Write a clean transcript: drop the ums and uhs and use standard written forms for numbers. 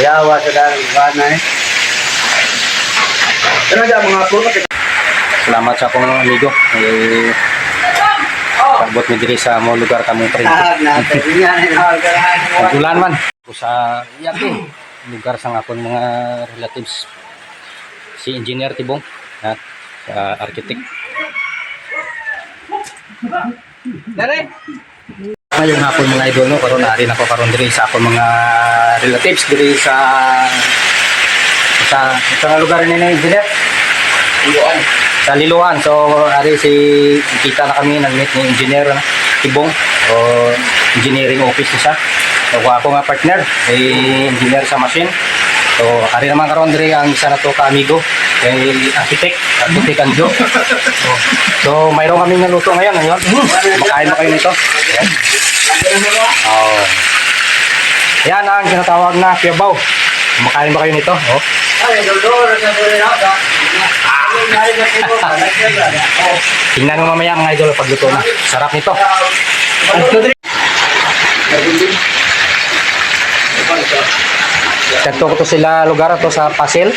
Yawa sa dalang bana eh. Ano dyan mga puno? Salamat sa akong amigo. Pabot mi diri sa mo lugar kamong print. Ulan man sa yati lugar sang akon mga relatives. Si Engineer Tibong at architect. Dere. Ngayong hapon mga idol no, karon na rin ako karon diri sa akong mga relatives diri sa lugar ni Engineer. Liloan. Sa Liloan. So, ari si kita na kami nag-meet ni Engineer Tibong o engineering office siya. So, ako nga partner ay engineer sa machine. So, ari naman karon diri ang isa na to ka amigo kay architect Anjo. So, mayroon kaming naluto ngayon. Makain mo kayo nito. Ayan. Oh. Yan ang tinatawag na kiyabaw. Makain ba kayo nito? Oh. Tingnan mo mamaya mga idol pagluto na. Sarap nito. Tagto ko to sila lugar to sa Pasil.